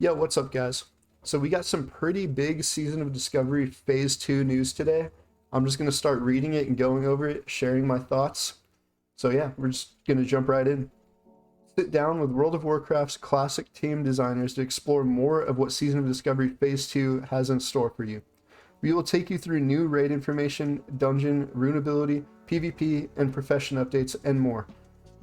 Yo, what's up, guys? So we got some pretty big Season of Discovery Phase 2 news today. I'm just going to start reading it and going over it, sharing my thoughts. So yeah, we're just going to jump right in. Sit down with World of Warcraft's classic team designers to explore more of what Season of Discovery Phase 2 has in store for you. We will take you through new raid information, dungeon, rune ability, PvP, and profession updates, and more.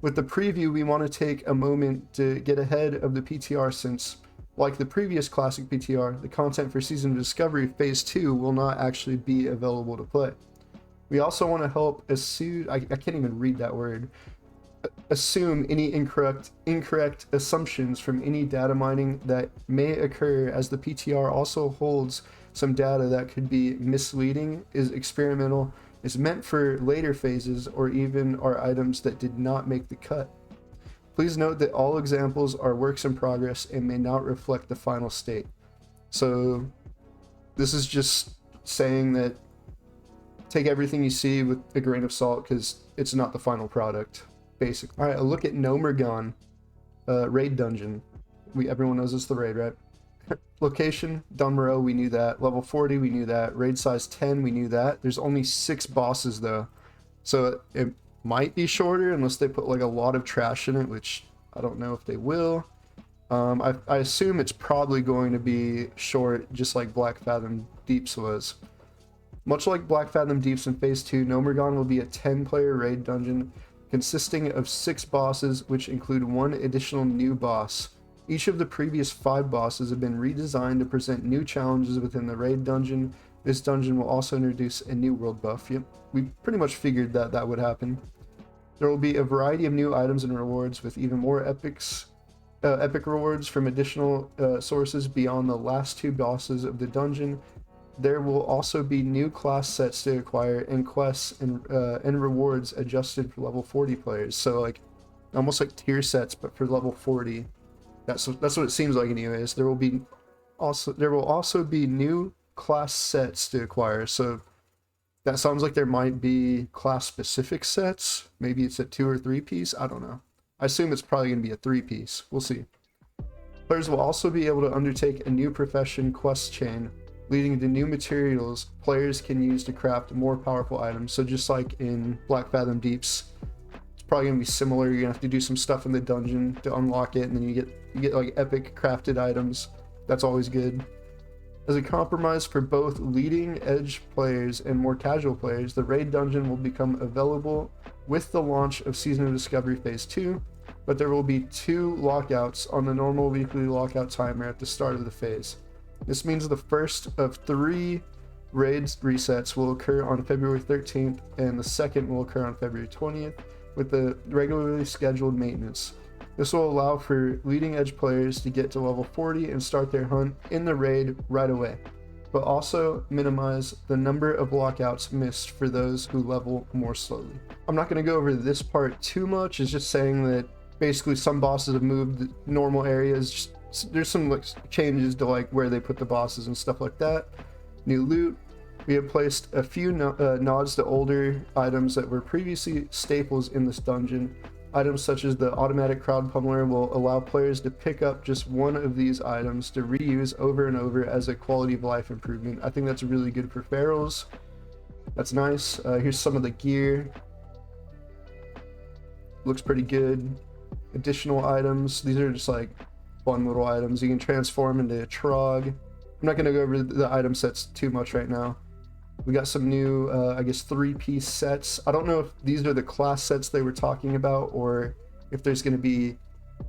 With the preview, we want to take a moment to get ahead of the PTR since, like the previous classic PTR, the content for Season of Discovery Phase 2 will not actually be available to play. We also want to help assume, I can't even read that word, assume any incorrect assumptions from any data mining that may occur, as the PTR also holds some data that could be misleading, is experimental, is meant for later phases, or even are items that did not make the cut. Please note that all examples are works in progress and may not reflect the final state. So this is just saying that take everything you see with a grain of salt because it's not the final product, basically. All right, a look at Nomergon, raid dungeon. Everyone knows it's the raid, right? Location, Dunmaro, we knew that. Level 40, we knew that. Raid size 10, we knew that. There's only 6 bosses though, so it might be shorter unless they put like a lot of trash in it, which I don't know if they will. I assume it's probably going to be short, just like Black Fathom Deeps was. Much like Black Fathom Deeps in Phase 2, Nomergon will be a 10-player raid dungeon consisting of 6 bosses, which include 1 additional new boss. Each of the previous 5 bosses have been redesigned to present new challenges within the raid dungeon. This dungeon will also introduce a new world buff. Yep, we pretty much figured that that would happen. There will be a variety of new items and rewards, with even more epic rewards from additional sources beyond the last 2 bosses of the dungeon. There will also be new class sets to acquire and quests and rewards adjusted for level 40 players. So like almost like tier sets, but for level 40. That's what it seems like anyways. There will also be new class sets to acquire. So that sounds like there might be class specific sets. Maybe it's a 2 or 3 piece. I don't know. I assume it's probably going to be a 3 piece. We'll see. Players will also be able to undertake a new profession quest chain, leading to new materials players can use to craft more powerful items. So just like in Black Fathom Deeps, it's probably going to be similar. You're going to have to do some stuff in the dungeon to unlock it, and then you get like epic crafted items. That's always good. As a compromise for both leading edge players and more casual players, the raid dungeon will become available with the launch of Season of Discovery Phase 2, but there will be 2 lockouts on the normal weekly lockout timer at the start of the phase. This means the first of 3 raids resets will occur on February 13th, and the second will occur on February 20th, with the regularly scheduled maintenance. This will allow for leading edge players to get to level 40 and start their hunt in the raid right away, but also minimize the number of lockouts missed for those who level more slowly. I'm not going to go over this part too much. It's just saying that basically some bosses have moved normal areas. There's some like changes to like where they put the bosses and stuff like that. New loot. We have placed a few nods to older items that were previously staples in this dungeon. Items such as the automatic crowd pummeler will allow players to pick up just one of these items to reuse over and over as a quality of life improvement. I think that's really good for ferals. That's nice. Here's some of the gear. Looks pretty good. Additional items. These are just like fun little items. You can transform into a trog. I'm not going to go over the item sets too much right now. We got some new, I guess, 3-piece sets. I don't know if these are the class sets they were talking about, or if there's going to be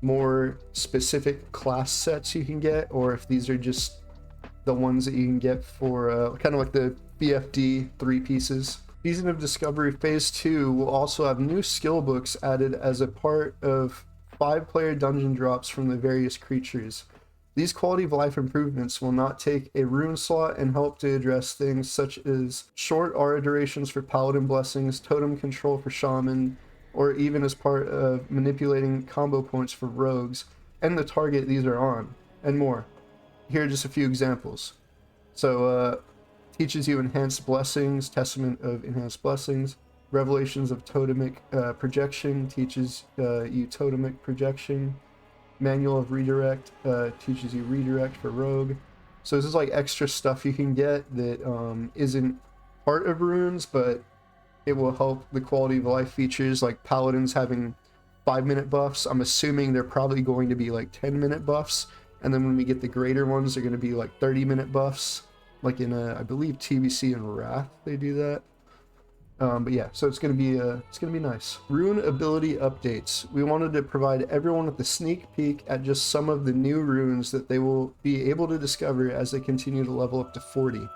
more specific class sets you can get, or if these are just the ones that you can get for kind of like the BFD 3 pieces. Season of Discovery Phase 2 will also have new skill books added as a part of 5-player dungeon drops from the various creatures. These quality of life improvements will not take a rune slot and help to address things such as short aura durations for paladin blessings, totem control for shaman, or even as part of manipulating combo points for rogues and the target these are on, and more. Here are just a few examples. So teaches you enhanced blessings, testament of enhanced blessings. Revelations of totemic projection teaches you totemic projection. Manual of redirect teaches you redirect for rogue. So this is like extra stuff you can get that isn't part of runes, but it will help the quality of life features, like paladins having 5-minute buffs. I'm assuming they're probably going to be like 10-minute buffs, and then when we get the greater ones, they're going to be like 30-minute buffs, like in I believe TBC and Wrath they do that. But yeah, so it's gonna be nice. Rune ability updates. We wanted to provide everyone with a sneak peek at just some of the new runes that they will be able to discover as they continue to level up to 40.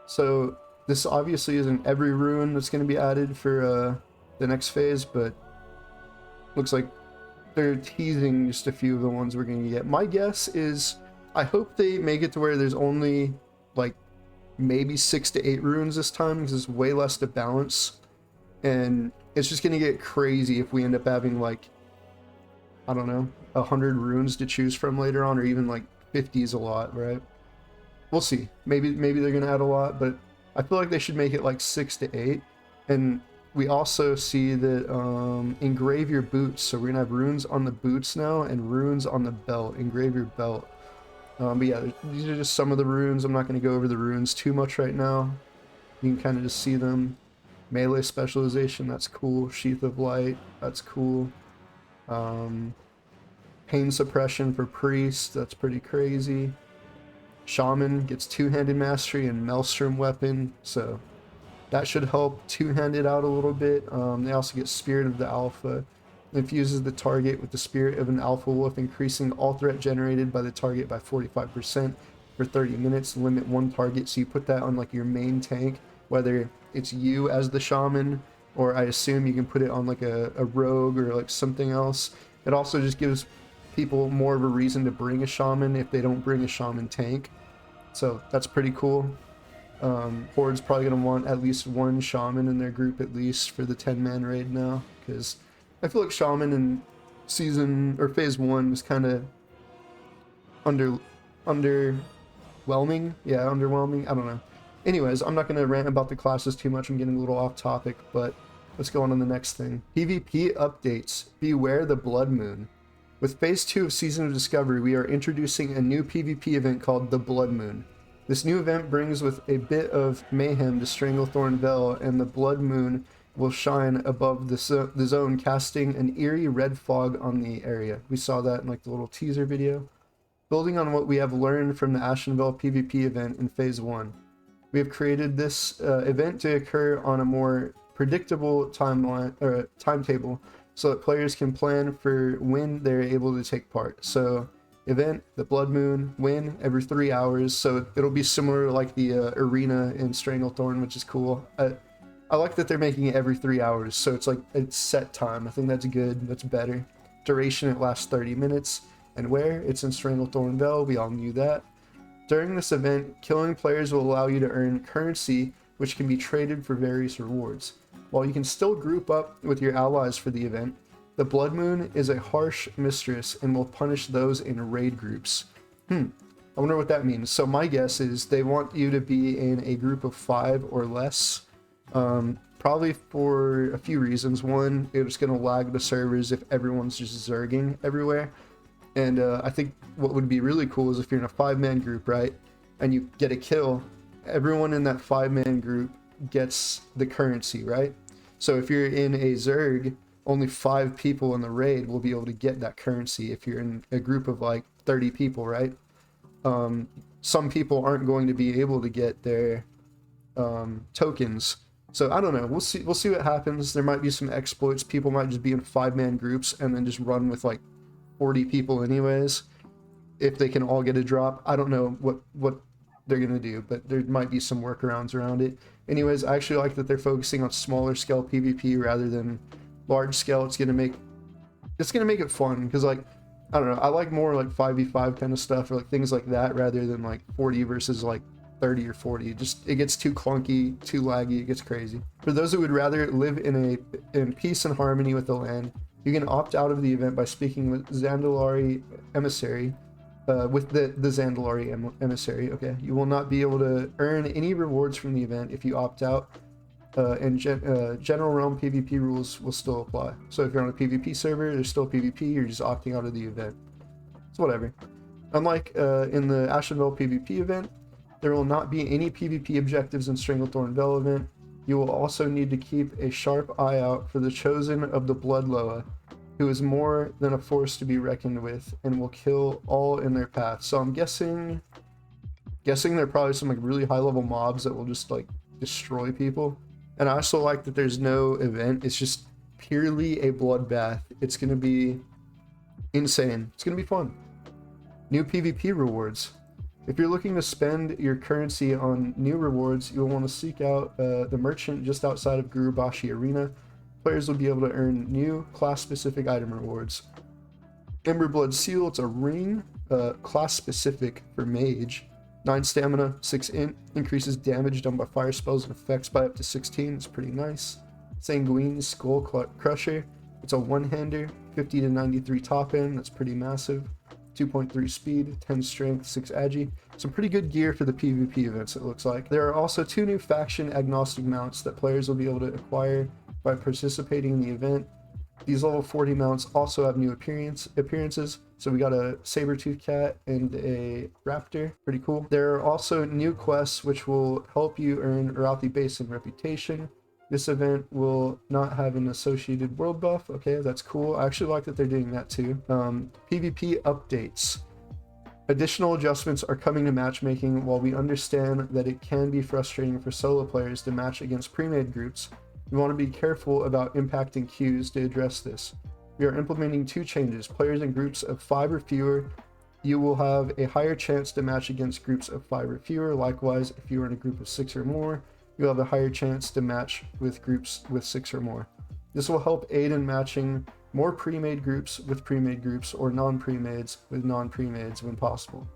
So this obviously isn't every rune that's going to be added for the next phase, but looks like they're teasing just a few of the ones we're going to get. My guess is I hope they make it to where there's only like maybe 6 to 8 runes this time, because it's way less to balance, and it's just going to get crazy if we end up having like, I don't know, 100 runes to choose from later on, or even like 50 is a lot, right? We'll see. Maybe they're going to add a lot, but I feel like they should make it like 6 to 8. And we also see that engrave your boots. So we're going to have runes on the boots now and runes on the belt. Engrave your belt. But yeah, these are just some of the runes. I'm not going to go over the runes too much right now. You can kind of just see them. Melee specialization, that's cool. Sheath of Light, that's cool. Pain suppression for priest, that's pretty crazy. Shaman gets two-handed mastery and maelstrom weapon, so that should help two-handed out a little bit. They also get Spirit of the Alpha. Infuses the target with the spirit of an alpha wolf, increasing all threat generated by the target by 45% for 30 minutes. Limit one target, so you put that on like your main tank, whether it's you as the shaman, or I assume you can put it on like a rogue or like something else. It also just gives people more of a reason to bring a shaman if they don't bring a shaman tank. So that's pretty cool. Horde's probably going to want at least one shaman in their group at least for the 10-man raid now, because I feel like shaman in season or phase 1 was kind of underwhelming. Yeah, underwhelming. I don't know. Anyways, I'm not going to rant about the classes too much. I'm getting a little off topic, but let's go on to the next thing. PvP updates. Beware the Blood Moon. With phase 2 of Season of Discovery, we are introducing a new PvP event called the Blood Moon. This new event brings with a bit of mayhem to Stranglethorn Vale, and the Blood Moon will shine above the zone, casting an eerie red fog on the area. We saw that in like the little teaser video. Building on what we have learned from the Ashenvale PvP event in phase 1, we have created this event to occur on a more predictable timetable, so that players can plan for when they're able to take part. So event, the Blood Moon, win every 3 hours, so it'll be similar to like the arena in Stranglethorn, which is cool. I like that they're making it every 3 hours, so it's like it's set time. I think that's good. That's better. Duration, it lasts 30 minutes. And where? It's in Stranglethorn Vale. We all knew that. During this event, killing players will allow you to earn currency, which can be traded for various rewards. While you can still group up with your allies for the event, the Blood Moon is a harsh mistress and will punish those in raid groups. I wonder what that means. So my guess is they want you to be in a group of 5 or less. Probably for a few reasons. One, it's going to lag the servers if everyone's just zerging everywhere. And I think what would be really cool is if you're in a 5-man group, right, and you get a kill, everyone in that 5-man group gets the currency, right? So if you're in a zerg, only 5 people in the raid will be able to get that currency if you're in a group of like 30 people, right? Some people aren't going to be able to get their tokens. So I don't know. We'll see what happens. There might be some exploits. People might just be in 5-man groups and then just run with like 40 people anyways, if they can all get a drop. I don't know what they're gonna do, but there might be some workarounds around it. Anyways, I actually like that they're focusing on smaller scale PvP rather than large scale. It's gonna make it fun, because like, I don't know, I like more like 5v5 kind of stuff, or like things like that, rather than like 40 versus like 30 or 40. It gets too clunky, too laggy, it gets crazy. For those who would rather live in peace and harmony with the land, you can opt out of the event by speaking with Zandalari Emissary, with the Zandalari Emissary. Okay, you will not be able to earn any rewards from the event if you opt out, and general realm PvP rules will still apply. So if you're on a PvP server, there's still PvP, you're just opting out of the event. It's whatever. Unlike in the Ashenvale PvP event, there will not be any PvP objectives in Stranglethorn Vale event. You will also need to keep a sharp eye out for the Chosen of the Blood Loa, who is more than a force to be reckoned with and will kill all in their path. So I'm guessing there are probably some like really high level mobs that will just like destroy people. And I also like that there's no event. It's just purely a bloodbath. It's going to be insane. It's going to be fun. New PvP rewards. If you're looking to spend your currency on new rewards, you'll want to seek out the merchant just outside of Gurubashi Arena. Players will be able to earn new class-specific item rewards. Emberblood Seal, it's a ring, class-specific for Mage. 9 stamina, 6 int, increases damage done by fire spells and effects by up to 16. It's pretty nice. Sanguine Skull Crusher, it's a one-hander, 50 to 93 top end, that's pretty massive. 2.3 speed, 10 strength, 6 agi. Some pretty good gear for the PvP events, it looks like. There are also 2 new faction agnostic mounts that players will be able to acquire by participating in the event. These level 40 mounts also have new appearances. So we got a saber-tooth cat and a raptor, pretty cool. There are also new quests which will help you earn Arathi Basin reputation. This event will not have an associated world buff. Okay, that's cool. I actually like that they're doing that too. PvP updates. Additional adjustments are coming to matchmaking. While we understand that it can be frustrating for solo players to match against pre-made groups, we want to be careful about impacting queues to address this. We are implementing 2 changes. Players in groups of 5 or fewer, you will have a higher chance to match against groups of 5 or fewer. Likewise, if you are in a group of 6 or more, you'll have a higher chance to match with groups with 6 or more. This will help aid in matching more pre-made groups with pre-made groups or non-pre-mades with non-pre-mades when possible.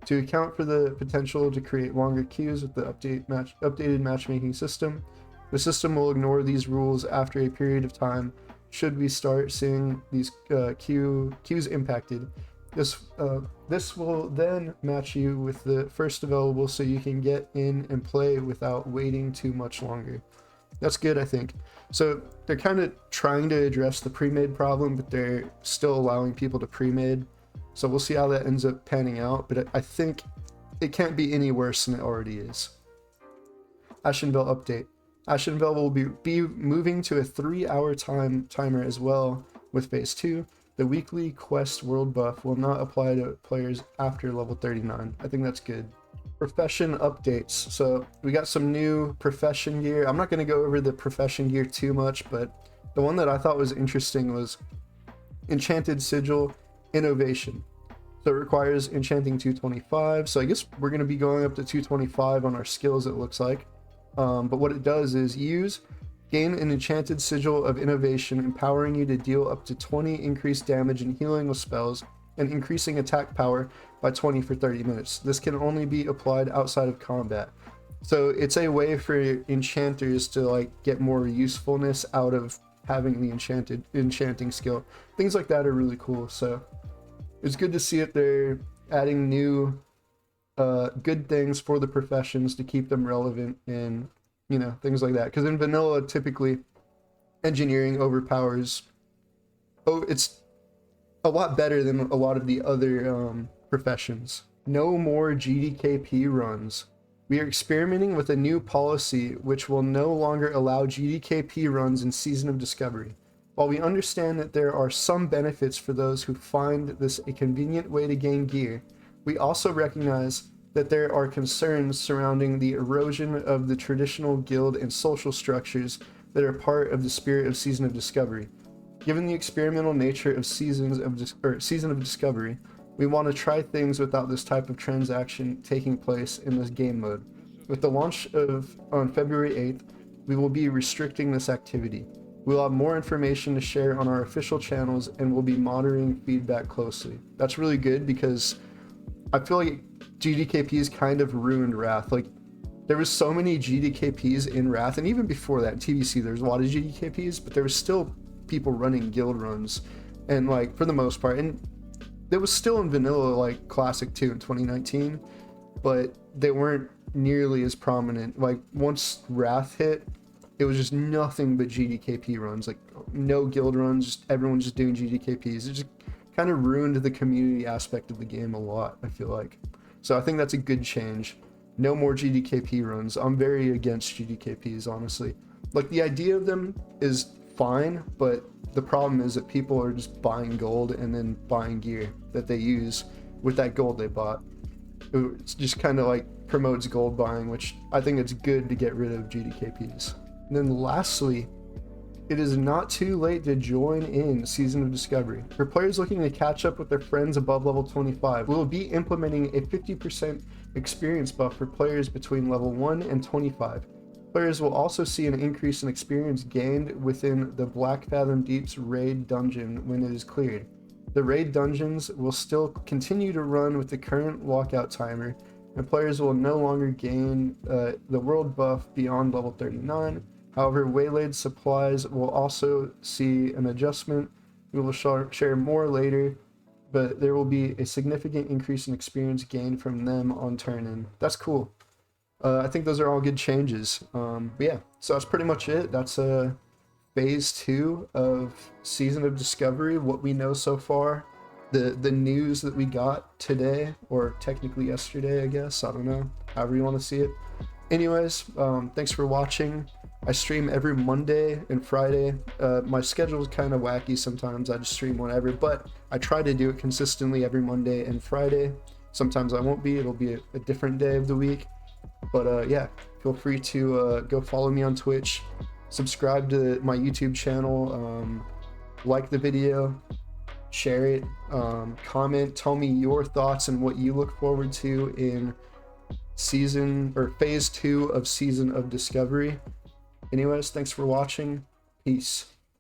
To account for the potential to create longer queues with the updated matchmaking system, the system will ignore these rules after a period of time should we start seeing these queues impacted. This will then match you with the first available so you can get in and play without waiting too much longer. That's good, I think. So they're kind of trying to address the pre-made problem, but they're still allowing people to pre-made. So we'll see how that ends up panning out, but I think it can't be any worse than it already is. Ashenvale update. Ashenvale will be moving to a 3-hour timer as well with Phase 2. The weekly quest world buff will not apply to players after level 39. I think that's good. Profession updates. So we got some new profession gear. I'm not going to go over the profession gear too much, but the one that I thought was interesting was Enchanted Sigil Innovation. So it requires enchanting 225. So I guess we're going to be going up to 225 on our skills, it looks like. But what it does is gain an enchanted sigil of innovation, empowering you to deal up to 20 increased damage and healing with spells, and increasing attack power by 20 for 30 minutes. This can only be applied outside of combat. So it's a way for enchanters to like get more usefulness out of having the enchanting skill. Things like that are really cool. So it's good to see it. They're adding new good things for the professions to keep them relevant and, you know, things like that. Because in vanilla, typically engineering overpowers. Oh, it's a lot better than a lot of the other professions. No more GDKP runs. We are experimenting with a new policy which will no longer allow GDKP runs in Season of Discovery. While we understand that there are some benefits for those who find this a convenient way to gain gear, we also recognize that there are concerns surrounding the erosion of the traditional guild and social structures that are part of the spirit of Season of Discovery. Given the experimental nature of Season of Discovery, we want to try things without this type of transaction taking place in this game mode. With the launch on February 8th, we will be restricting this activity. We'll have more information to share on our official channels and we'll be monitoring feedback closely. That's really good because I feel like GDKPs kind of ruined Wrath. Like, there was so many GDKPs in Wrath, and even before that in TBC there's a lot of GDKPs, but there was still people running guild runs, and like for the most part, and there was still in vanilla like Classic 2 in 2019, but they weren't nearly as prominent. Like once Wrath hit, it was just nothing but GDKP runs, like no guild runs, just everyone just doing GDKPs. It just kind of ruined the community aspect of the game a lot, I feel like. So I think that's a good change. No more GDKP runs. I'm very against GDKPs, honestly. Like, the idea of them is fine, but the problem is that people are just buying gold and then buying gear that they use with that gold they bought. It's just kind of like promotes gold buying, which I think it's good to get rid of GDKPs. And then lastly, it is not too late to join in Season of Discovery. For players looking to catch up with their friends above level 25, we will be implementing a 50% experience buff for players between level 1 and 25. Players will also see an increase in experience gained within the Black Fathom Deep's raid dungeon when it is cleared. The raid dungeons will still continue to run with the current walkout timer, and players will no longer gain the world buff beyond level 39. However, waylaid supplies will also see an adjustment. We will share more later, but there will be a significant increase in experience gained from them on turn-in. That's cool. I think those are all good changes. But yeah, so that's pretty much it. That's phase 2 of Season of Discovery, what we know so far. The news that we got today, or technically yesterday, I guess. I don't know, however you want to see it. Anyways, thanks for watching. I stream every Monday and Friday. My schedule is kind of wacky sometimes. I just stream whenever, but I try to do it consistently every Monday and Friday. Sometimes I won't be. It'll be a different day of the week. But yeah, feel free to go follow me on Twitch, subscribe to my YouTube channel, like the video, share it, comment, tell me your thoughts and what you look forward to in phase 2 of Season of Discovery. Anyways, thanks for watching. Peace.